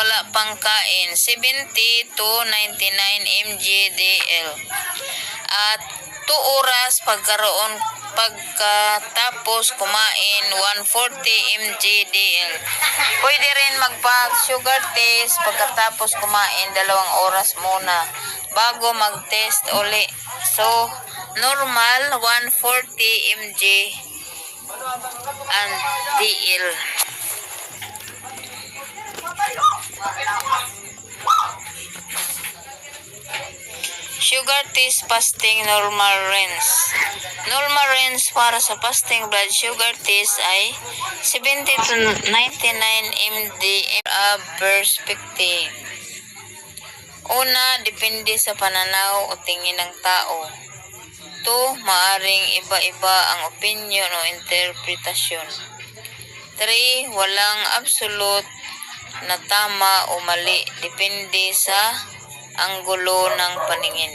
wala pang kain, 70 to 99 mg/dl. At 2 oras pagkatapos kumain, 140 mg/dl. Pwede rin magpa-sugar test pagkatapos kumain, 2 oras muna bago mag-test uli. So, normal 140 mg/dl. Sugar test fasting normal range. Normal range para sa fasting blood sugar test ay 70 to 99 mg/dl. Perspective. Una, depende sa pananaw o tingin ng tao. 2, maaring iba-iba ang opinion o interpretasyon. 3, walang absolute na tama o mali, depende sa anggulo ng paningin.